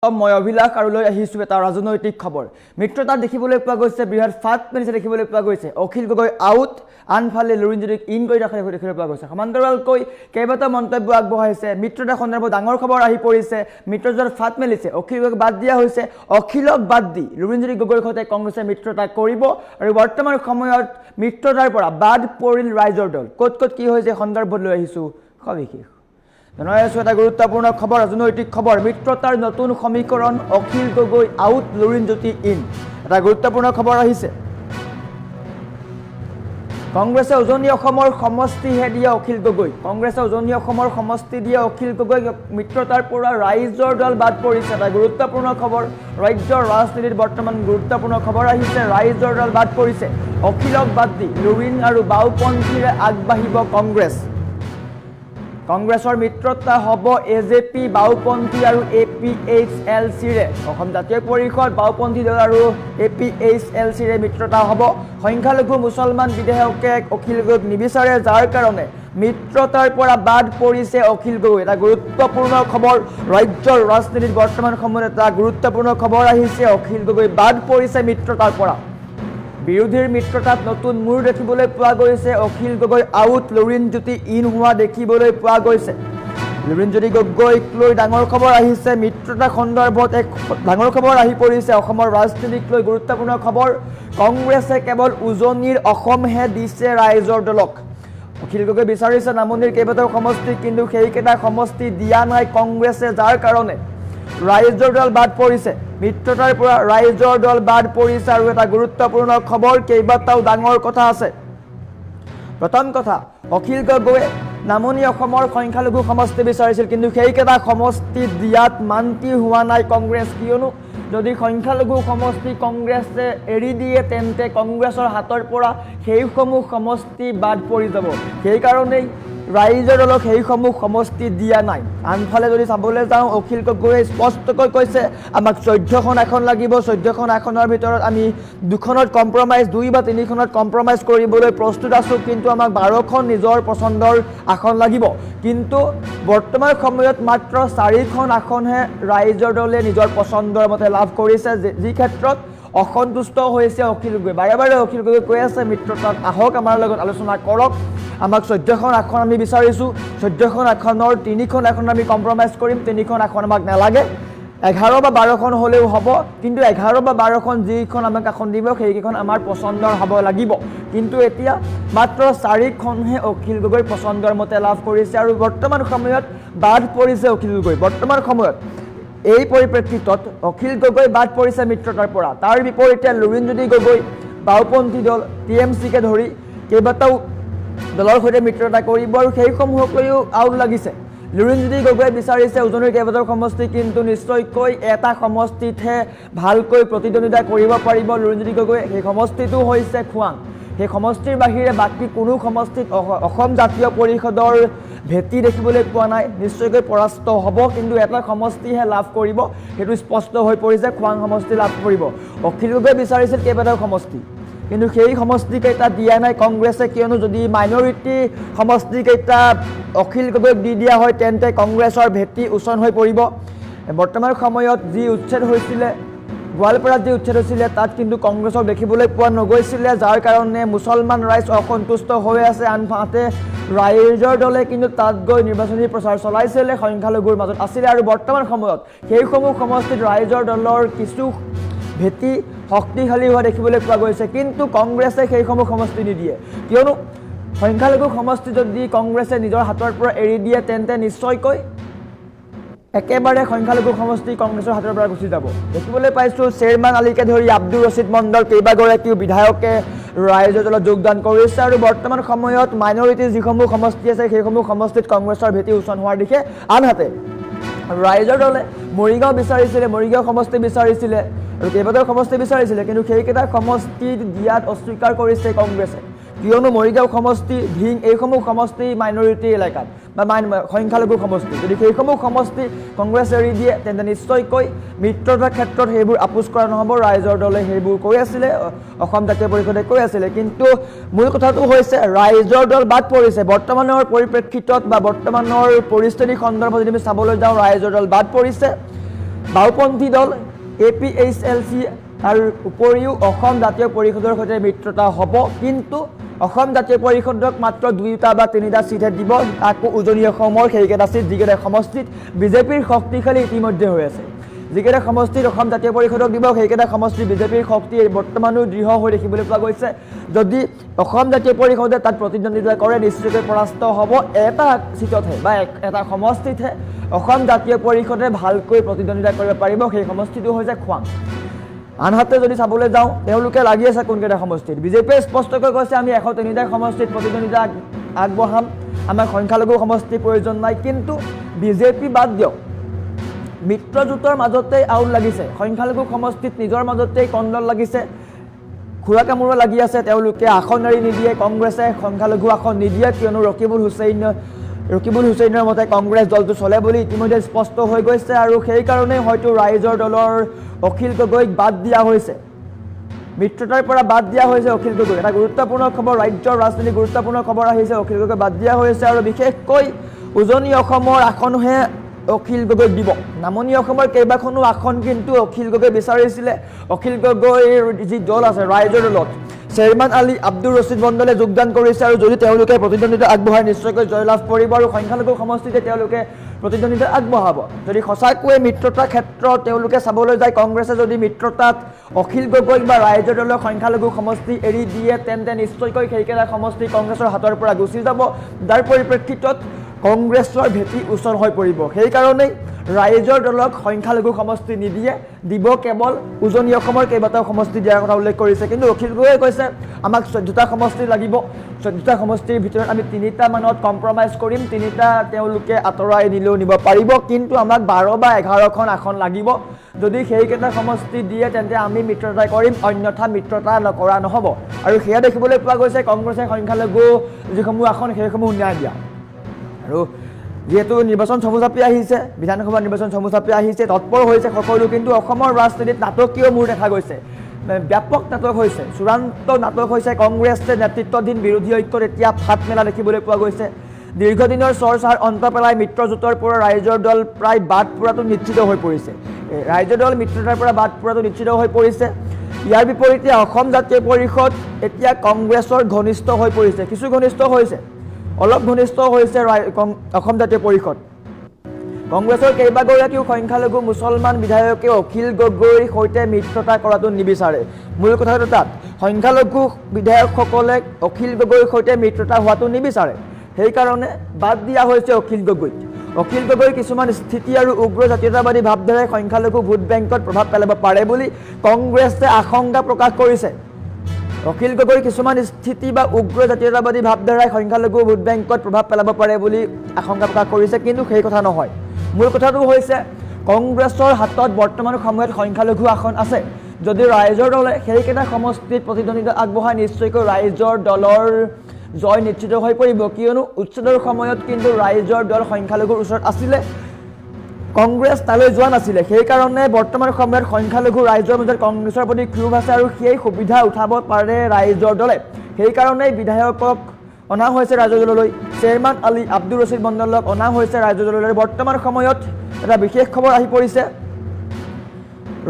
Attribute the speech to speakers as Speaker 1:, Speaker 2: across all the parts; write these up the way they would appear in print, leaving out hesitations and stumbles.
Speaker 1: মই অভিলাষ আৰু লৈ আহিছো এটা ৰাজনৈতিক খবৰ মিত্ৰতা দেখিবলৈ পোৱা গৈছে বৃহৎ ফাট মেলিছে দেখিবলৈ পোৱা গৈছে অখিল গগৈ আউট আনফালে লুৰিণজ্যোতিক ইন কৰি ৰাখা দেখিবলৈ পোৱা গৈছে সমান্তৰালকৈ কেইবাটাও মন্তব্য আগবঢ়াইছে মিত্ৰতা সন্দৰ্ভত ডাঙৰ খবৰ আহি পৰিছে মিত্ৰতাৰ ফাট মেলিছে অখিল গগৈক বাদ দিয়া হৈছে অখিলক বাদ দি লুৰিণজ্যোতি গগৈৰ সৈতে কংগ্ৰেছে মিত্ৰতা কৰিব আৰু বৰ্তমান সময়ত মিত্ৰতাৰ পৰা বাদ পৰিল ৰাইজৰ দল ক'ত কি হৈছে সন্দৰ্ভত লৈ আহিছো সবিশেষ এটা গুৰুত্বপূৰ্ণ খবৰ ৰাজনৈতিক খবৰ মিত্ৰতাৰ নতুন সমীকৰণ অখিল গগৈ আউট লুৰিণজ্যোতি ইন এটা গুৰুত্বপূৰ্ণ খবৰ আহিছে কংগ্ৰেছে উজনি অসমৰ সমষ্টিহে দিয়ে অখিল গগৈ কংগ্ৰেছে উজনি অসমৰ সমষ্টি দিয়ে অখিল গগৈ মিত্ৰতাৰ পৰা ৰাইজৰ দল বাদ পৰিছে এটা গুৰুত্বপূৰ্ণ খবৰ ৰাজ্যৰ ৰাজনীতিত বৰ্তমান গুৰুত্বপূৰ্ণ খবৰ আহিছে ৰাইজৰ দল বাদ পৰিছে অখিলক বাদ দি লুৰিণ আৰু বাওপন্থীৰে আগবাঢ়িব কংগ্ৰেছ কংগ্ৰেছৰ মিত্ৰতা হ'ব এজেপি বাওপন্থী আৰু এপিএইচএলচিৰে অসম জাতীয় পৰিষদ বাওপন্থী দল আৰু এপিএইচএলচিৰে মিত্ৰতা হ'ব সংখ্যালঘু মুছলমান বিধায়কে অখিল গগৈক নিবিচাৰে যাৰ কাৰণে মিত্ৰতাৰ পৰা বাদ পৰিছে অখিল গগৈ এটা গুৰুত্বপূৰ্ণ খবৰ ৰাজ্যৰ ৰাজনীতিত বৰ্তমান সময়ত এটা গুৰুত্বপূৰ্ণ খবৰ আহিছে অখিল গগৈ বাদ পৰিছে মিত্ৰতাৰ পৰা বিৰোধীৰ মিত্ৰতাত নতুন মূৰ দেখিবলৈ পোৱা গৈছে অখিল গগৈ আউট লুৰিণজ্যোতি ইন হোৱা দেখিবলৈ পোৱা গৈছে লুৰিণজ্যোতি গগৈক লৈ ডাঙৰ খবৰ আহিছে মিত্ৰতা সন্দৰ্ভত এক ডাঙৰ খবৰ আহি পৰিছে অসমৰ ৰাজনীতিক লৈ গুৰুত্বপূৰ্ণ খবৰ কংগ্ৰেছে কেৱল উজনিৰ অসমহে দিছে ৰাইজৰ দলক অখিল গগৈ বিচাৰিছে নামনিৰ কেইবাটাও সমষ্টি কিন্তু সেইকেইটা সমষ্টি দিয়া নাই কংগ্ৰেছে যাৰ কাৰণে ৰাইজৰ দল বাদ পৰিছে মিত্ৰতাৰ পৰা ৰাইজৰ দল বাদ পৰিছে আৰু এটা গুৰুত্বপূৰ্ণ খবৰ কেইবাটাও ডাঙৰ কথা আছে প্ৰথম কথা অখিল গগৈয়ে নামনি অসমৰ সংখ্যালঘু সমষ্টি বিচাৰিছিল কিন্তু সেইকেইটা সমষ্টি দিয়াত মান্তি হোৱা নাই কংগ্ৰেছ কিয়নো যদি সংখ্যালঘু সমষ্টি কংগ্ৰেছে এৰি দিয়ে তেন্তে কংগ্ৰেছৰ হাতৰ পৰা সেইসমূহ সমষ্টি বাদ পৰি যাব সেইকাৰণেই ৰাইজৰ দলক সেইসমূহ সমষ্টি দিয়া নাই আনফালে যদি চাবলৈ যাওঁ অখিল গগৈয়ে স্পষ্টকৈ কৈছে আমাক 14খন আসন লাগিব 14খন আসনৰ ভিতৰত আমি 2খনত কম্প্ৰমাইজ 2 বা 3খনত কম্প্ৰমাইজ কৰিবলৈ প্ৰস্তুত আছোঁ কিন্তু আমাক 12খন নিজৰ পছন্দৰ আসন লাগিব কিন্তু বৰ্তমান সময়ত মাত্ৰ 4খন আসনহে ৰাইজৰ দলে নিজৰ পছন্দৰ মতে লাভ কৰিছে যি ক্ষেত্ৰত অসন্তুষ্ট হৈছে অখিল গগৈ বাৰে বাৰে অখিল গগৈ কৈ আছে মিত্ৰতাত আহক আমাৰ লগত আলোচনা কৰক আমাক 14খন আসন আমি বিচাৰিছোঁ 14খন আসনৰ 3খন আসন আমি কম্প্ৰমাইজ কৰিম 3খন আসন আমাক নালাগে 11 বা 12খন হ'লেও হ'ব কিন্তু 11 বা 12খন যিখন আমাক আসন দিব সেইকেইখন আমাৰ পছন্দৰ হ'ব লাগিব কিন্তু এতিয়া মাত্ৰ 4খনহে অখিল গগৈ পছন্দৰ মতে লাভ কৰিছে আৰু বৰ্তমান সময়ত বাদ পৰিছে অখিল গগৈ বৰ্তমান সময়ত এই পৰিপ্ৰেক্ষিতত অখিল গগৈ বাদ পৰিছে মিত্ৰতাৰ পৰা তাৰ বিপৰীতে লুৰিণজ্যোতি গগৈ বাওপন্থী দল টিএমচিকে ধৰি কেইবাটাও দলৰ সৈতে মিত্ৰতা কৰিব আৰু সেইসমূহক লৈও আউট লাগিছে লুৰিণজ্যোতি গগৈয়ে বিচাৰিছে উজনিৰ কেইবাটাও সমষ্টি কিন্তু নিশ্চয়কৈ এটা সমষ্টিতহে ভালকৈ প্ৰতিদ্বন্দ্বিতা কৰিব পাৰিব লুৰিণজ্যোতি গগৈয়ে সেই সমষ্টিটো হৈছে খোৱাং সেই সমষ্টিৰ বাহিৰে বাকী কোনো সমষ্টিত অসম জাতীয় পৰিষদৰ ভেটি দেখিবলৈ পোৱা নাই নিশ্চয়কৈ পৰাস্ত হ'ব কিন্তু এটা সমষ্টিহে লাভ কৰিব সেইটো স্পষ্ট হৈ পৰিছে খোৱাং সমষ্টি লাভ কৰিব অখিল গগৈয়ে বিচাৰিছিল কেইবাটাও সমষ্টি কিন্তু সেই সমষ্টিকেইটা দিয়া নাই কংগ্ৰেছে কিয়নো যদি মাইনৰিটি সমষ্টিকেইটা অখিল গগৈক দি দিয়া হয় তেন্তে কংগ্ৰেছৰ ভেটি উচন হৈ পৰিব বৰ্তমান সময়ত যি উচ্ছেদ হৈছিলে গোৱালপাৰাত যি উচ্ছেদ হৈছিলে তাত কিন্তু কংগ্ৰেছক দেখিবলৈ পোৱা নগৈছিলে যাৰ কাৰণে মুছলমান ৰাইজ অসন্তুষ্ট হৈ আছে আনহাতে ৰাইজৰ দলে কিন্তু তাত গৈ নিৰ্বাচনী প্ৰচাৰ চলাইছিলে সংখ্যালঘুৰ মাজত আছিলে আৰু বৰ্তমান সময়ত সেইসমূহ সমষ্টিত ৰাইজৰ দলৰ কিছু ভেটি শক্তিশালী হোৱা দেখিবলৈ পোৱা গৈছে কিন্তু কংগ্ৰেছে সেইসমূহ সমষ্টি নিদিয়ে কিয়নো সংখ্যালঘু সমষ্টি যদি কংগ্ৰেছে নিজৰ হাতৰ পৰা এৰি দিয়ে তেন্তে নিশ্চয়কৈ একেবাৰে সংখ্যালঘু সমষ্টি কংগ্ৰেছৰ হাতৰ পৰা গুচি যাব দেখিবলৈ পাইছোঁ চেয়াৰমেন আলীকে ধৰি আব্দুল ৰছিদ মণ্ডল কেইবাগৰাকীও বিধায়কে ৰাইজৰ দলত যোগদান কৰিছে আৰু বৰ্তমান সময়ত মাইনৰিটি যিসমূহ সমষ্টি আছে সেইসমূহ সমষ্টিত কংগ্ৰেছৰ ভেটি উচন হোৱাৰ দিশে আনহাতে ৰাইজৰ দলে মৰিগাঁও বিচাৰিছিলে মৰিগাঁও সমষ্টি বিচাৰিছিলে আৰু কেইবাটাও সমষ্টি বিচাৰিছিলে কিন্তু সেইকেইটা সমষ্টি দিয়াত অস্বীকাৰ কৰিছে কংগ্ৰেছে কিয়নো মৰিগাঁও সমষ্টি ধিং এইসমূহ সমষ্টি মাইনৰিটি এলেকাত বা সংখ্যালঘু সমষ্টি যদি সেইসমূহ সমষ্টি কংগ্ৰেছে এৰি দিয়ে তেন্তে নিশ্চয়কৈ মিত্ৰতাৰ ক্ষেত্ৰত সেইবোৰ আপোচ কৰা নহ'ব ৰাইজৰ দলে সেইবোৰ কৈ আছিলে অসম জাতীয় পৰিষদে কৈ আছিলে কিন্তু মূল কথাটো হৈছে ৰাইজৰ দল বাদ পৰিছে বৰ্তমানৰ পৰিপ্ৰেক্ষিতত বা বৰ্তমানৰ পৰিস্থিতি সন্দৰ্ভত যদি আমি চাবলৈ যাওঁ ৰাইজৰ দল বাদ পৰিছে বাওঁপন্থী দল APHLC আৰু উপৰিও অসম জাতীয় পৰিষদৰ সৈতে মিত্ৰতা হ'ব, কিন্তু অসম জাতীয় পৰিষদক মাত্ৰ 2টা বা 3টা চিটহে দিব, আকৌ উজনি অসমৰ সেইকেইটা চিট যিকেইটা সমষ্টিত বিজেপিৰ শক্তিশালী ইতিমধ্যে হৈ আছে। যিকেইটা সমষ্টিত অসম জাতীয় পৰিষদক দিব সেইকেইটা সমষ্টি বিজেপিৰ শক্তি বৰ্তমানো দৃঢ় হৈ দেখিবলৈ পোৱা গৈছে। যদি অসম জাতীয় পৰিষদে তাত প্ৰতিদ্বন্দ্বিতা কৰে নিশ্চয়কৈ পৰাস্ত হ'ব। এটা চিটতহে বা এটা সমষ্টিতহে অসম জাতীয় পৰিষদে ভালকৈ প্ৰতিদ্বন্দ্বিতা কৰিব পাৰিব, সেই সমষ্টিটো হৈছে খোৱাং। আনহাতে যদি চাবলৈ যাওঁ তেওঁলোকে লাগি আছে কোনকেইটা সমষ্টিত। বিজেপিয়ে স্পষ্টকৈ কৈছে আমি 103টা সমষ্টিত প্ৰতিদ্বন্দ্বিতা আগবঢ়াম, আমাক সংখ্যালঘু সমষ্টিৰ প্ৰয়োজন নাই। কিন্তু বিজেপি বাদ দিয়ক, মিত্ৰজোঁটৰ মাজতেই আউট লাগিছে, সংখ্যালঘু সমষ্টিত নিজৰ মাজতেই কণ্ডল লাগিছে, খুৰা কামোৰা লাগি আছে। তেওঁলোকে আসন এৰি নিদিয়ে, কংগ্ৰেছে সংখ্যালঘু আসন নিদিয়ে, কিয়নো ৰকিবুল হুছেইনৰ মতে কংগ্ৰেছ দলটো চলে বুলি ইতিমধ্যে স্পষ্ট হৈ গৈছে। আৰু সেইকাৰণেই হয়তো ৰাইজৰ দলৰ অখিল গগৈক বাদ দিয়া হৈছে, মিত্ৰতাৰ পৰা বাদ দিয়া হৈছে অখিল গগৈ। এটা গুৰুত্বপূৰ্ণ খবৰ, ৰাজ্যৰ ৰাজনীতি গুৰুত্বপূৰ্ণ খবৰ আহিছে, অখিল গগৈ বাদ দিয়া হৈছে। আৰু বিশেষকৈ উজনি অসমৰ আসনহে অখিল গগৈক দিব। নামনি অসমৰ কেইবাখনো আসন কিন্তু অখিল গগৈ বিচাৰিছিলে। অখিল গগৈৰ যি দল আছে ৰাইজৰ দলত চেয়াৰমেন আলী আব্দুৰ ৰছিদ মণ্ডলে যোগদান কৰিছে, আৰু যদি তেওঁলোকে প্ৰতিদ্বন্দ্বিতা আগবঢ়াই নিশ্চয়কৈ জয়লাভ কৰিব আৰু সংখ্যালঘু সমষ্টিতে তেওঁলোকে প্ৰতিদ্বন্দ্বিতা আগবঢ়াব। যদি সঁচাকৈয়ে মিত্ৰতাৰ ক্ষেত্ৰত তেওঁলোকে চাবলৈ যায়, কংগ্ৰেছে যদি মিত্ৰতাত অখিল গগৈক বা ৰাইজৰ দলৰ সংখ্যালঘু সমষ্টি এৰি দিয়ে তেন্তে নিশ্চয়কৈ সেইকেইটা সমষ্টি কংগ্ৰেছৰ হাতৰ পৰা গুচি যাব, যাৰ পৰিপ্ৰেক্ষিতত কংগ্ৰেছৰ ভেটি উচল হৈ পৰিব। সেইকাৰণেই ৰাইজৰ দলক সংখ্যালঘু সমষ্টি নিদিয়ে, দিব কেৱল উজনি অসমৰ কেইবাটাও সমষ্টি দিয়াৰ কথা উল্লেখ কৰিছে। কিন্তু অখিল গগৈয়ে কৈছে আমাক 14টা সমষ্টি লাগিব, 14টা সমষ্টিৰ ভিতৰত আমি 3টা মানত কম্প্ৰমাইজ কৰিম, 3টা তেওঁলোকে আঁতৰাই নিলেও নিব পাৰিব, কিন্তু আমাক 12 বা 11খন আসন লাগিব। যদি সেইকেইটা সমষ্টি দিয়ে তেন্তে আমি মিত্ৰতা কৰিম, অন্যথা মিত্ৰতা নকৰা নহ'ব। আৰু সেয়া দেখিবলৈ পোৱা গৈছে কংগ্ৰেছে সংখ্যালঘু যিসমূহ আসন সেইসমূহ ন্যায় দিয়া। আৰু যিহেতু নিৰ্বাচন চমু চাপি আহিছে, বিধানসভা নিৰ্বাচন চমু চাপি আহিছে, তৎপৰ হৈছে সকলো, কিন্তু অসমৰ ৰাজনীতিত নাটকীয় মূৰ দেখা গৈছে, ব্যাপক নাটক হৈছে, চূড়ান্ত নাটক হৈছে। কংগ্ৰেছে নেতৃত্বাধীন বিৰোধী ঐক্যত এতিয়া ফাট মেলা দেখিবলৈ পোৱা গৈছে। দীৰ্ঘদিনৰ চৰ্চাৰ অন্ত পেলাই মিত্ৰজোঁটৰ পৰা ৰাইজৰ দল প্ৰায় বাদ পৰাটো নিশ্চিত হৈ পৰিছে। ৰাইজৰ দল মিত্ৰতাৰ পৰা বাদ পৰাটো নিশ্চিত হৈ পৰিছে। ইয়াৰ বিপৰীতে অসম জাতীয় পৰিষদ এতিয়া কংগ্ৰেছৰ ঘনিষ্ঠ হৈ পৰিছে, কিছু ঘনিষ্ঠ হৈছে, অলপ ঘনিষ্ঠ হৈছে অসম জাতীয় পৰিষদ। কংগ্ৰেছৰ কেইবাগৰাকীও সংখ্যালঘু মুছলমান বিধায়কে অখিল গগৈৰ সৈতে মিত্ৰতা কৰাটো নিবিচাৰে। মূল কথাটো তাত, সংখ্যালঘু বিধায়কসকলে অখিল গগৈৰ সৈতে মিত্ৰতা হোৱাটো নিবিচাৰে, সেইকাৰণে বাদ দিয়া হৈছে অখিল গগৈক। অখিল গগৈৰ কিছুমান স্থিতি আৰু উগ্ৰ জাতীয়তাবাদী ভাৱধাৰাই সংখ্যালঘু ভোট বেংকত প্ৰভাৱ পেলাব পাৰে বুলি কংগ্ৰেছে আশংকা প্ৰকাশ কৰিছে। অখিল গগৈৰ কিছুমান স্থিতি বা উগ্ৰ জাতীয়তাবাদী ভাৱধাৰাই সংখ্যালঘু ভোট বেংকত প্ৰভাৱ পেলাব পাৰে বুলি আশংকা প্ৰকাশ কৰিছে, কিন্তু সেই কথা নহয়। মূল কথাটো হৈছে কংগ্ৰেছৰ হাতত বৰ্তমান সময়ত সংখ্যালঘু আসন আছে। যদি ৰাইজৰ দলে সেইকেইটা সমষ্টিত প্ৰতিদ্বন্দ্বিতা আগবঢ়ায় নিশ্চয়কৈ ৰাইজৰ দলৰ জয় নিশ্চিত হৈ পৰিব, কিয়নো উচ্ছেদৰ সময়ত কিন্তু ৰাইজৰ দল সংখ্যালঘুৰ ওচৰত আছিলে, কংগ্ৰেছ তালৈ যোৱা নাছিলে। সেইকাৰণে বৰ্তমান সময়ত সংখ্যালঘু ৰাইজৰ মাজত কংগ্ৰেছৰ প্ৰতি ক্ষোভ আছে আৰু সেই সুবিধা উঠাব পাৰে ৰাইজৰ দলে। সেইকাৰণেই বিধায়কক অনা হৈছে ৰাইজৰ দললৈ, চেয়াৰমেন আলী আব্দুৰ ৰছিদ মণ্ডলক অনা হৈছে ৰাইজৰ দললৈ। বৰ্তমান সময়ত এটা বিশেষ খবৰ আহি পৰিছে,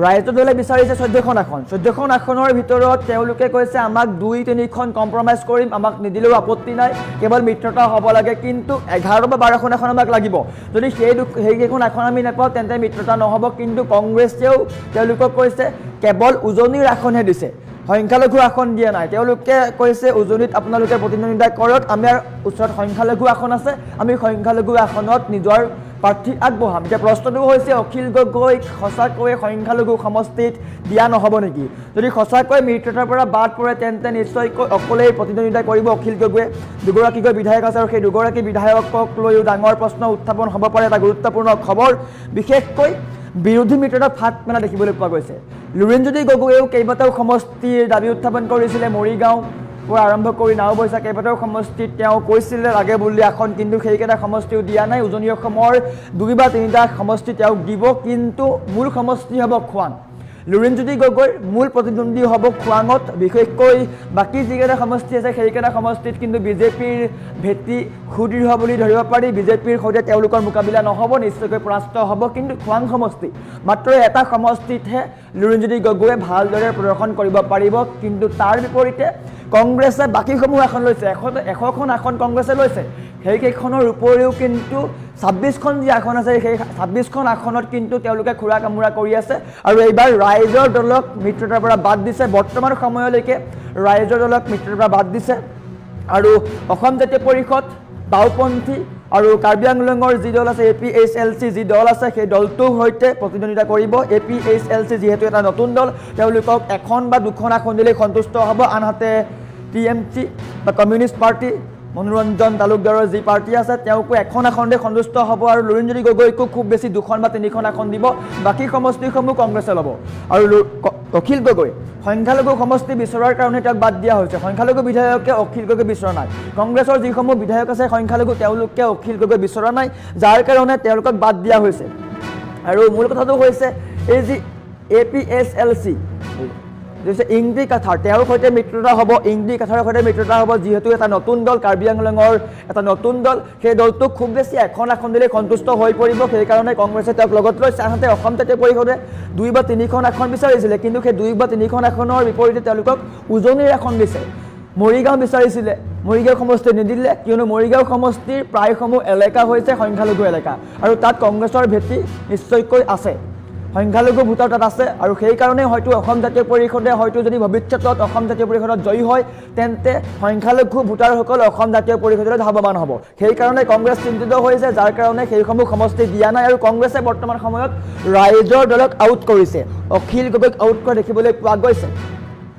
Speaker 1: ৰাইজৰ দলে বিচাৰিছে 14খন আসন। 14খন আসনৰ ভিতৰত তেওঁলোকে কৈছে আমাক 2-3খন কম্প্ৰমাইজ কৰিম, আমাক নিদিলেও আপত্তি নাই, কেৱল মিত্ৰতা হ'ব লাগে, কিন্তু 11 বা 12খন আসন আমাক লাগিব। যদি সেইকেইখন আসন আমি নাপাওঁ তেন্তে মিত্ৰতা নহ'ব। কিন্তু কংগ্ৰেছেও তেওঁলোকক কৈছে কেৱল উজনিৰ আসনহে দিছে, সংখ্যালঘু আসন দিয়া নাই। তেওঁলোকে কৈছে উজনিত আপোনালোকে প্ৰতিদ্বন্দ্বিতা কৰক, আমাৰ ওচৰত সংখ্যালঘু আসন আছে, আমি সংখ্যালঘু আসনত নিজৰ প্ৰাৰ্থী আগবঢ়াম। এতিয়া প্ৰশ্নটো হৈছে অখিল গগৈক সঁচাকৈয়ে সংখ্যালঘু সমষ্টিত দিয়া নহ'ব নেকি? যদি সঁচাকৈ মিত্ৰতাৰ পৰা বাদ পৰে তেন্তে নিশ্চয়কৈ অকলেই প্ৰতিদ্বন্দ্বিতা কৰিব অখিল গগৈয়ে। দুগৰাকীকৈ বিধায়ক আছে আৰু সেই দুগৰাকী বিধায়কক লৈও ডাঙৰ প্ৰশ্ন উত্থাপন হ'ব পাৰে। এটা গুৰুত্বপূৰ্ণ খবৰ, বিশেষকৈ বিৰোধী মিত্ৰতাত ফাট মেলা দেখিবলৈ পোৱা গৈছে। লুৰিণজ্যোতি গগৈয়েও কেইবাটাও সমষ্টিৰ দাবী উত্থাপন কৰিছিলে, মৰিগাঁও পৰা আৰম্ভ কৰি নাওবৈচা কেইবাটাও সমষ্টিত তেওঁ কৈছিলে লাগে বুলি আসন, কিন্তু সেইকেইটা সমষ্টিও দিয়া নাই। উজনি অসমৰ 2 বা 3টা সমষ্টি তেওঁক দিব, কিন্তু মূল সমষ্টি হ'ব খোৱাং। লুৰিণজ্যোতি গগৈৰ মূল প্ৰতিদ্বন্দ্বী হ'ব খোৱাঙত বিশেষকৈ বাকী যিকেইটা সমষ্টি আছে সেইকেইটা সমষ্টিত কিন্তু বিজেপিৰ ভেটি সুদৃঢ় বুলি ধৰিব পাৰি বিজেপিৰ সৈতে তেওঁলোকৰ মোকাবিলা নহ'ব নিশ্চয়কৈ পৰাস্ত হ'ব কিন্তু খোৱাং সমষ্টি মাত্ৰ এটা সমষ্টিতহে লুৰিণজ্যোতি গগৈয়ে ভালদৰে প্ৰদৰ্শন কৰিব পাৰিব কিন্তু তাৰ বিপৰীতে কংগ্ৰেছে বাকীসমূহ আসন লৈছে 100খন আসন কংগ্ৰেছে লৈছে সেইকেইখনৰ উপৰিও কিন্তু 26খন যি আসন আছে সেই 26খন আসনত কিন্তু তেওঁলোকে খুৰা কামোৰা কৰি আছে আৰু এইবাৰ ৰাইজৰ দলক মিত্ৰতাৰ পৰা বাদ দিছে বৰ্তমান সময়লৈকে ৰাইজৰ দলক মিত্ৰতাৰ পৰা বাদ দিছে আৰু অসম জাতীয় পৰিষদ বাওপন্থী আৰু কাৰ্বি আংলঙৰ যি দল আছে APHLC যি দল আছে সেই দলটোৰ সৈতে প্ৰতিদ্বন্দ্বিতা কৰিব APHLC যিহেতু এটা নতুন দল তেওঁলোকক এখন বা দুখন আসন দিলে সন্তুষ্ট হ'ব আনহাতে TMC বা কমিউনিষ্ট পাৰ্টি মনোৰঞ্জন তালুকদাৰৰ যি পাৰ্টি আছে তেওঁকো এখন আসনতে সন্তুষ্ট হ'ব আৰু লুৰিণজ্যোতি গগৈকো খুব বেছি দুখন বা তিনিখন আসন দিব বাকী সমষ্টিসমূহ কংগ্ৰেছে ল'ব আৰু অখিল গগৈ সংখ্যালঘু সমষ্টি বিচৰাৰ কাৰণে তেওঁক বাদ দিয়া হৈছে সংখ্যালঘু বিধায়কে অখিল গগৈ বিচৰা নাই কংগ্ৰেছৰ যিসমূহ বিধায়ক আছে সংখ্যালঘু তেওঁলোকে অখিল গগৈ বিচৰা নাই যাৰ কাৰণে তেওঁলোকক বাদ দিয়া হৈছে আৰু মূল কথাটো হৈছে এই যি APHLC ইংদি কাথাৰ তেওঁৰ সৈতে মিত্ৰতা হ'ব ইংদি কাথাৰৰ সৈতে মিত্ৰতা হ'ব যিহেতু এটা নতুন দল কাৰ্বি আংলঙৰ এটা নতুন দল সেই দলটোক খুব বেছি এখন আসন দিলে সন্তুষ্ট হৈ পৰিব সেইকাৰণে কংগ্ৰেছে তেওঁক লগত লৈছে আনহাতে অসম জাতীয় পৰিষদে 2 বা 3খন আসন বিচাৰিছিলে কিন্তু সেই 2 বা 3খন আসনৰ বিপৰীতে তেওঁলোকক উজনিৰ আসন দিছে মৰিগাঁও বিচাৰিছিলে মৰিগাঁও সমষ্টি নিদিলে কিয়নো মৰিগাঁও সমষ্টিৰ প্ৰায়সমূহ এলেকা হৈছে সংখ্যালঘু এলেকা আৰু তাত কংগ্ৰেছৰ ভেটি নিশ্চয়কৈ আছে সংখ্যালঘু ভোটাৰ তাত আছে আৰু সেই কাৰণে হয়তো অসম জাতীয় পৰিষদে হয়তো যদি ভৱিষ্যতত অসম জাতীয় পৰিষদত জয়ী হয় তেন্তে সংখ্যালঘু ভোটাৰসকল অসম জাতীয় পৰিষদলৈ ধাৱমান হ'ব সেই কাৰণে কংগ্ৰেছ চিন্তিত হৈছে যাৰ কাৰণে সেইসমূহ সমষ্টি দিয়া নাই আৰু কংগ্ৰেছে বৰ্তমান সময়ত ৰাইজৰ দলক আউট কৰিছে অখিল গগৈক আউট কৰা দেখিবলৈ পোৱা গৈছে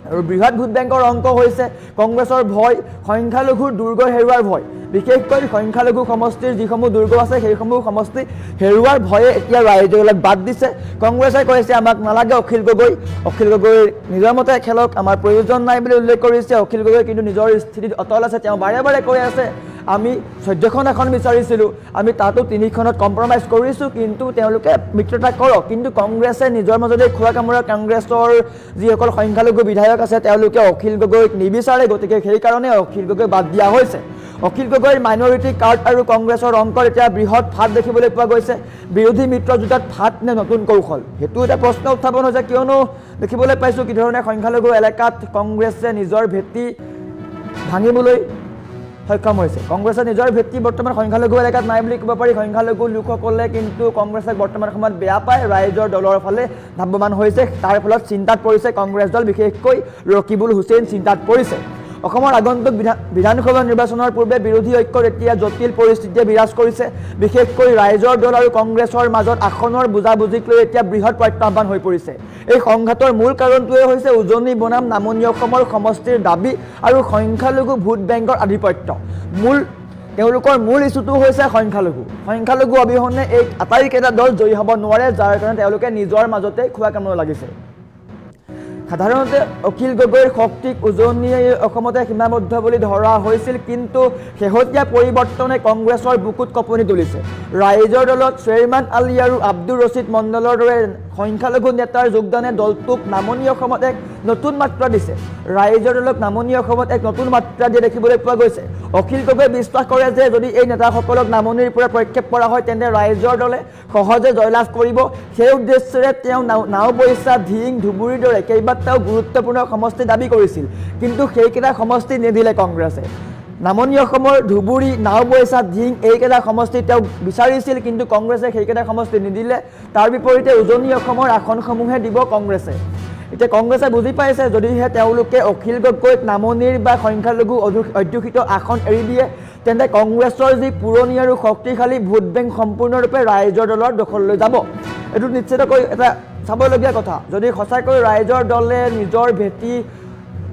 Speaker 1: আৰু বৃহৎ ভোট বেংকৰ অংক হৈছে কংগ্ৰেছৰ ভয় সংখ্যালঘুৰ দুৰ্গ হেৰুৱাৰ ভয় বিশেষকৈ সংখ্যালঘু সমষ্টিৰ যিসমূহ দুৰ্গ আছে সেইসমূহ সমষ্টি হেৰুৱাৰ ভয়ে এতিয়া ৰাইজে দলক বাদ দিছে কংগ্ৰেছে কৈছে আমাক নালাগে অখিল গগৈ নিজৰ মতে খেলক আমাৰ প্ৰয়োজন নাই বুলি উল্লেখ কৰিছে অখিল গগৈ কিন্তু নিজৰ স্থিতিত অটল আছে তেওঁ বাৰে বাৰে কৈ আছে আমি 14খন আসন বিচাৰিছিলোঁ আমি তাতো 3খনত কম্প্ৰমাইজ কৰিছোঁ কিন্তু তেওঁলোকে মিত্ৰতা কৰক কিন্তু কংগ্ৰেছে নিজৰ মাজতে খোৱা কামোৰা কংগ্ৰেছৰ যিসকল সংখ্যালঘু বিধায়ক আছে তেওঁলোকে অখিল গগৈক নিবিচাৰে গতিকে সেইকাৰণে অখিল গগৈ বাদ দিয়া হৈছে অখিল গগৈৰ মাইনৰিটি কাৰ্ড আৰু কংগ্ৰেছৰ অংকৰ এতিয়া বৃহৎ ফাট দেখিবলৈ পোৱা গৈছে বিৰোধী মিত্ৰজোঁটত ফাট নে নতুন কৌশল সেইটো এটা প্ৰশ্ন উত্থাপন হৈছে কিয়নো দেখিবলৈ পাইছোঁ কি ধৰণে সংখ্যালঘু এলেকাত কংগ্ৰেছে নিজৰ ভেটি ভাঙিবলৈ সক্ষম হৈছে কংগ্ৰেছে নিজৰ ভেটি বৰ্তমান সংখ্যালঘু এলেকাত নাই বুলি ক'ব পাৰি সংখ্যালঘু লোকসকলে কিন্তু কংগ্ৰেছক বৰ্তমান সময়ত বেয়া পায় ৰাইজৰ দলৰ ফালে ধাৱমান হৈছে তাৰ ফলত চিন্তাত পৰিছে কংগ্ৰেছ দল বিশেষকৈ ৰকিবুল হুছেইন চিন্তাত পৰিছে অসমৰ আগন্তুক বিধানসভা নিৰ্বাচনৰ পূৰ্বে বিৰোধী ঐক্যৰ এতিয়া জটিল পৰিস্থিতিয়ে বিৰাজ কৰিছে বিশেষকৈ ৰাইজৰ দল আৰু কংগ্ৰেছৰ মাজত আসনৰ বুজাবুজিক লৈ এতিয়া বৃহৎ প্ৰত্যাহ্বান হৈ পৰিছে এই সংঘাতৰ মূল কাৰণটোৱে হৈছে উজনি বনাম নামনি অসমৰ সমষ্টিৰ দাবী আৰু সংখ্যালঘু ভোট বেংকৰ আধিপত্য তেওঁলোকৰ মূল ইছ্যুটো হৈছে সংখ্যালঘু অবিহনে এই আটাইকেইটা দল জয়ী হ'ব নোৱাৰে যাৰ কাৰণে তেওঁলোকে নিজৰ মাজতে খোৱা কামত লাগিছে সাধাৰণতে অখিল গগৈৰ শক্তিক উজনি অসমতে সীমাবদ্ধ বুলি ধৰা হৈছিল কিন্তু শেহতীয়া পৰিৱৰ্তনে কংগ্ৰেছৰ বুকুত কঁপনি তুলিছে ৰাইজৰ দলত শ্বেৰমান আলী আৰু আব্দুৰ ৰছিদ মণ্ডলৰ দৰে সংখ্যালঘু নেতাৰ যোগদানে দলটোক নামনি অসমত এক নতুন মাত্ৰা দিছে ৰাইজৰ দলক নামনি অসমত এক নতুন মাত্ৰা দিয়া দেখিবলৈ পোৱা গৈছে অখিল গগৈয়ে বিশ্বাস কৰে যে যদি এই নেতাসকলক নামনিৰ পৰা প্ৰক্ষেপ কৰা হয় তেন্তে ৰাইজৰ দলে সহজে জয়লাভ কৰিব সেই উদ্দেশ্যেৰে তেওঁ নাওবৈচা ধিং ধুবুৰীৰ দৰে কেইবাটাও গুৰুত্বপূৰ্ণ সমষ্টি দাবী কৰিছিল কিন্তু সেইকেইটা সমষ্টি নিদিলে কংগ্ৰেছে নামনি অসমৰ ধুবুৰী নাওবৈচা ধিং এইকেইটা সমষ্টি তেওঁ বিচাৰিছিল কিন্তু কংগ্ৰেছে সেইকেইটা সমষ্টি নিদিলে তাৰ বিপৰীতে উজনি অসমৰ আসনসমূহে দিব কংগ্ৰেছে এতিয়া কংগ্ৰেছে বুজি পাইছে যদিহে তেওঁলোকে অখিল গগৈক নামনিৰ বা সংখ্যালঘু অধ্যুষিত আসন এৰি দিয়ে তেন্তে কংগ্ৰেছৰ যি পুৰণি আৰু শক্তিশালী ভোট বেংক সম্পূৰ্ণৰূপে ৰাইজৰ দলৰ দখললৈ যাব এইটো নিশ্চিতকৈ এটা চাবলগীয়া কথা যদি সঁচাকৈ ৰাইজৰ দলে নিজৰ ভেটি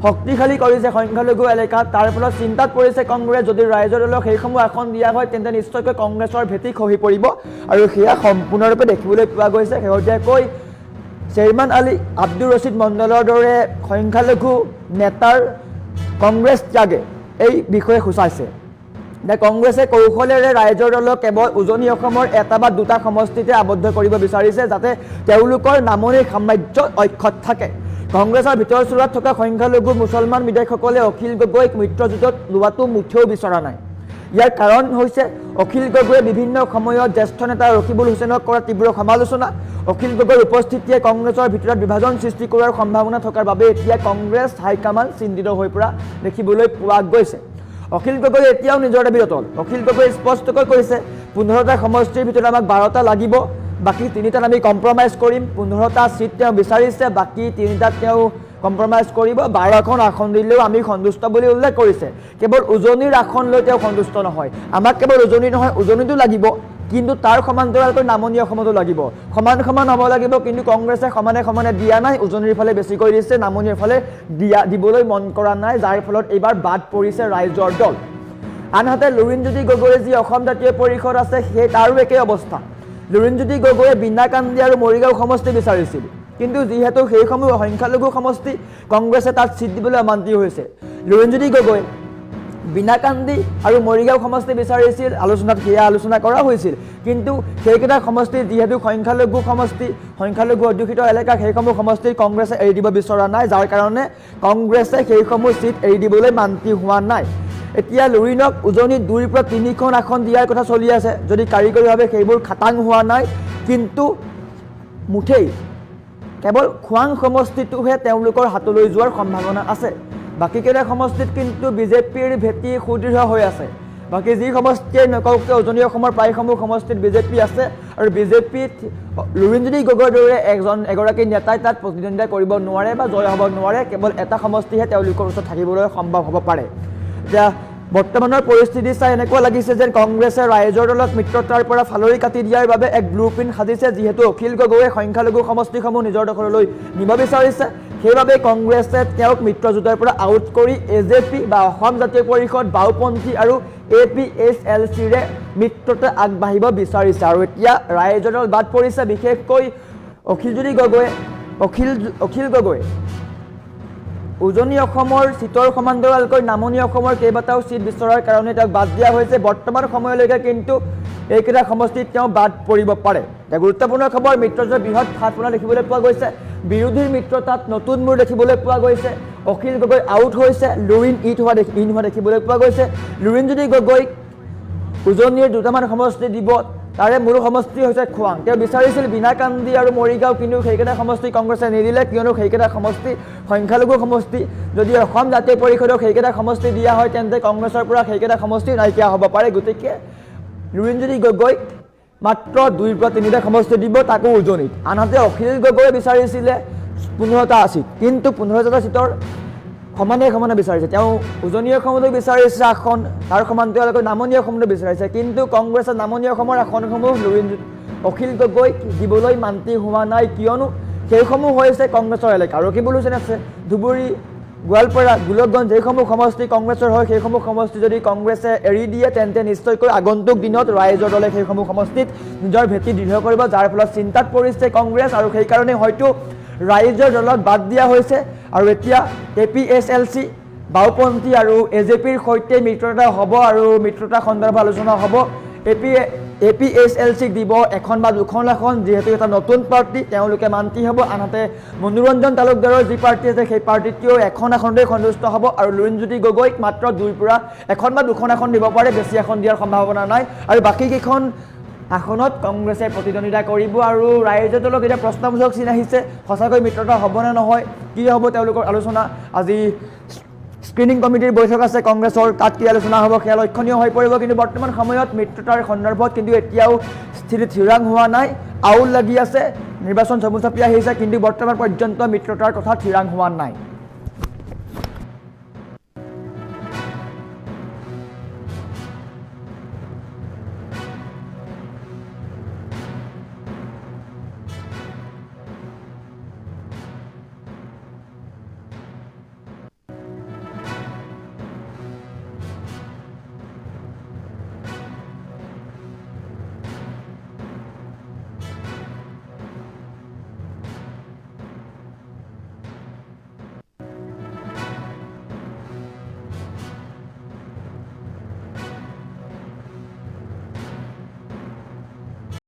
Speaker 1: শক্তিশালী কৰিছে সংখ্যালঘু এলেকাত তাৰ ফলত চিন্তাত পৰিছে কংগ্ৰেছ যদি ৰাইজৰ দলক সেইসমূহ আসন দিয়া হয় তেন্তে নিশ্চয়কৈ কংগ্ৰেছৰ ভেটি খহি পৰিব আৰু সেয়া সম্পূৰ্ণৰূপে দেখিবলৈ পোৱা গৈছে শেহতীয়াকৈ শ্বেৰমান আলী আব্দুৰ ৰছিদ মণ্ডলৰ দৰে সংখ্যালঘু নেতাৰ কংগ্ৰেছ ত্যাগে এই বিষয়ে সূচাইছে কংগ্ৰেছে কৌশলেৰে ৰাইজৰ দলক কেৱল উজনি অসমৰ এটা বা দুটা সমষ্টিতে আবদ্ধ কৰিব বিচাৰিছে যাতে তেওঁলোকৰ নামনিৰ সাম্ৰাজ্য অক্ষত থাকে। কংগ্ৰেছৰ ভিতৰ চোৰাত থকা সংখ্যালঘু মুছলমান বিধায়কসকলে অখিল গগৈক মিত্ৰজোঁটত লোৱাটো মুঠেও বিচৰা নাই। ইয়াৰ কাৰণ হৈছে অখিল গগৈয়ে বিভিন্ন সময়ত জ্যেষ্ঠ নেতা ৰকিবুল হুছেইনক কৰা তীব্ৰ সমালোচনা। অখিল গগৈৰ উপস্থিতিয়ে কংগ্ৰেছৰ ভিতৰত বিভাজন সৃষ্টি কৰাৰ সম্ভাৱনা থকাৰ বাবে এতিয়া কংগ্ৰেছ হাইকমাণ্ড চিন্তিত হৈ পৰা দেখিবলৈ পোৱা গৈছে। অখিল গগৈ এতিয়াও নিজৰ দাবীত অটল। অখিল গগৈ স্পষ্টকৈ কৈছে 15টা সমষ্টিৰ ভিতৰত আমাক 12টা লাগিব, বাকী 3টাত আমি কম্প্ৰমাইজ কৰিম। 15টা চিট তেওঁ বিচাৰিছে, বাকী 3টাত তেওঁ কম্প্ৰমাইজ কৰিব। 12খন আসন দিলেও আমি সন্তুষ্ট বুলি উল্লেখ কৰিছে। কেৱল উজনিৰ আসন লৈ তেওঁ সন্তুষ্ট নহয়, আমাক কেৱল উজনি নহয় উজনিতো লাগিব, কিন্তু তাৰ সমান্তৰালকৈ নামনি অসমতো লাগিব। সমান সমান হ'ব লাগিব, কিন্তু কংগ্ৰেছে সমানে সমানে দিয়া নাই। উজনিৰ ফালে বেছিকৈ দিছে, নামনিৰ ফালে দিবলৈ মন কৰা নাই, যাৰ ফলত এইবাৰ বাদ পৰিছে ৰাইজৰ দল। আনহাতে লুৰিণজ্যোতি গগৈৰ যি অসম জাতীয় পৰিষদ আছে সেই তাৰো একেই অৱস্থা। লুৰিণজ্যোতি গগৈয়ে বিনাকান্দি আৰু মৰিগাঁও সমষ্টি বিচাৰিছিল, কিন্তু যিহেতু সেইসমূহ সংখ্যালঘু সমষ্টি কংগ্ৰেছে তাত চিট দিবলৈ অমান্তি হৈছে। লুৰিণজ্যোতি গগৈ বিনাকান্দি আৰু মৰিগাঁও সমষ্টি বিচাৰিছিল, আলোচনাত সেয়া আলোচনা কৰা হৈছিল, কিন্তু সেইকেইটা সমষ্টি যিহেতু সংখ্যালঘু সমষ্টি, সংখ্যালঘু অধ্যুষিত এলেকা, সেইসমূহ সমষ্টি কংগ্ৰেছে এৰি দিব বিচৰা নাই, যাৰ কাৰণে কংগ্ৰেছে সেইসমূহ চিট এৰি দিবলৈ মান্তি হোৱা নাই। এতিয়া লুৰিণক উজনিত 2ৰ পৰা 3খন আসন দিয়াৰ কথা চলি আছে, যদি কাৰিকৰীভাৱে সেইবোৰ খাটাং হোৱা নাই, কিন্তু মুঠেই কেৱল খোৱাং সমষ্টিটোহে তেওঁলোকৰ হাতলৈ যোৱাৰ সম্ভাৱনা আছে। বাকীকেইটা সমষ্টিত কিন্তু বিজেপিৰ ভেটি সুদৃঢ় হৈ আছে। বাকী যি সমষ্টিয়ে নকওঁকে উজনি অসমৰ প্ৰায়সমূহ সমষ্টিত বিজেপি আছে, আৰু বিজেপিত লুৰিণজ্যোতি গগৈৰ দৰে এগৰাকী নেতাই তাত প্ৰতিদ্বন্দ্বিতা কৰিব নোৱাৰে বা জয় হ'ব নোৱাৰে। কেৱল এটা সমষ্টিহে তেওঁলোকৰ ওচৰত থাকিবলৈ সম্ভৱ হ'ব পাৰে। এতিয়া বৰ্তমানৰ পৰিস্থিতি চাই এনেকুৱা লাগিছে যেন কংগ্ৰেছে ৰাইজৰ দলক মিত্ৰতাৰ পৰা ফালৰি কাটি দিয়াৰ বাবে এক ব্লু প্ৰিণ্ট সাজিছে। যিহেতু অখিল গগৈয়ে সংখ্যালঘু সমষ্টিসমূহ নিজৰ দখললৈ নিব বিচাৰিছে, সেইবাবে কংগ্ৰেছে তেওঁক মিত্ৰজোঁটৰ পৰা আউট কৰি এজেপি বা অসম জাতীয় পৰিষদ, বাওঁপন্থী আৰু APSLCৰে মিত্ৰতা আগবাঢ়িব বিচাৰিছে। আৰু এতিয়া ৰাইজৰ দল বাদ পৰিছে, বিশেষকৈ অখিল গগৈ উজনি অসমৰ চিটৰ সমান্তৰালকৈ নামনি অসমৰ কেইবাটাও চিট বিচৰাৰ কাৰণে তেওঁক বাদ দিয়া হৈছে। বৰ্তমান সময়লৈকে কিন্তু এইকেইটা সমষ্টিত তেওঁ বাদ পৰিব পাৰে। এতিয়া গুৰুত্বপূৰ্ণ খবৰ, মিত্ৰজোঁটৰ বৃহৎ ফাঁট-ফুৰা দেখিবলৈ পোৱা গৈছে। বিৰোধীৰ মিত্ৰতাত নতুন মূৰ দেখিবলৈ পোৱা গৈছে। অখিল গগৈ আউট হৈছে, লুৰিণ ইন হোৱা দেখিবলৈ পোৱা গৈছে। লুৰিণজ্যোতি গগৈক উজনিৰ 2টামান সমষ্টি দিব, তাৰে মূল সমষ্টি হৈছে খোৱাং। তেওঁ বিচাৰিছিল বিনাকান্দি আৰু মৰিগাঁও, কিন্তু সেইকেইটা সমষ্টি কংগ্ৰেছে নিদিলে, কিয়নো সেইকেইটা সমষ্টি সংখ্যালঘু সমষ্টি। যদি অসম জাতীয় পৰিষদক সেইকেইটা সমষ্টি দিয়া হয়, তেন্তে কংগ্ৰেছৰ পৰা সেইকেইটা সমষ্টি নাইকিয়া হ'ব পাৰে। গতিকে লুৰিণজ্যোতি গগৈক মাত্ৰ 2ৰ পৰা 3টা সমষ্টি দিব, তাকো উজনিত। আনহাতে অখিল গগৈয়ে বিচাৰিছিলে 15টা চিট, কিন্তু 15টা চিটৰ সমানে সমানে বিচাৰিছে। তেওঁ উজনি অসমতো বিচাৰিছে আসন, তাৰ সমান্তৰালকৈ নামনি অসমতো বিচাৰিছে, কিন্তু কংগ্ৰেছে নামনি অসমৰ আসনসমূহ অখিল গগৈক দিবলৈ মান্তি হোৱা নাই, কিয়নো সেইসমূহ হৈছে কংগ্ৰেছৰ এলেকা। ৰকিবুল হুছেইন আছে, ধুবুৰী, গোৱালপাৰা, গোলকগঞ্জ, যিসমূহ সমষ্টি কংগ্ৰেছৰ হয়, সেইসমূহ সমষ্টি যদি কংগ্ৰেছে এৰি দিয়ে, তেন্তে নিশ্চয়কৈ আগন্তুক দিনত ৰাইজৰ দলে সেইসমূহ সমষ্টিত নিজৰ ভেটি দৃঢ় কৰিব, যাৰ ফলত চিন্তাত পৰিছে কংগ্ৰেছ। আৰু সেইকাৰণে হয়তো ৰাইজৰ দলক বাদ দিয়া হৈছে, আৰু এতিয়া APSLC, বাওঁপন্থী আৰু AJPৰ সৈতে মিত্ৰতা হ'ব, আৰু মিত্ৰতা সন্দৰ্ভত আলোচনা হ'ব। APSLCক দিব 1খন বা 2খন আসন, যিহেতু এটা নতুন পাৰ্টি, তেওঁলোকে মান্তি হ'ব। আনহাতে মনোৰঞ্জন তালুকদাৰৰ যি পাৰ্টি আছে, সেই পাৰ্টিটোৱেও 1খন আসনতে সন্তুষ্ট হ'ব, আৰু লুৰিণজ্যোতি গগৈক মাত্ৰ 2ৰ পৰা 1খন বা 2খন আসন দিব পাৰে, বেছি আসন দিয়াৰ সম্ভাৱনা নাই। আৰু বাকীকেইখন আসনত কংগ্ৰেছে প্ৰতিদ্বন্দ্বিতা কৰিব। আৰু ৰাইজৰ দলক এতিয়া প্ৰশ্নবোধক চিন আহিছে, সঁচাকৈ মিত্ৰতা হ'ব নে নহয়, কি হ'ব তেওঁলোকৰ আলোচনা। আজি স্ক্ৰিনিং কমিটিৰ বৈঠক আছে কংগ্ৰেছৰ, তাত কি আলোচনা হ'ব সেয়া লক্ষণীয় হৈ পৰিব। কিন্তু বৰ্তমান সময়ত মিত্ৰতাৰ সন্দৰ্ভত কিন্তু এতিয়াও স্থিতি থিৰাং হোৱা নাই, আউল লাগি আছে, নিৰ্বাচন চমু চাপি আহিছে, কিন্তু বৰ্তমান পৰ্যন্ত মিত্ৰতাৰ কথা থিৰাং হোৱা নাই।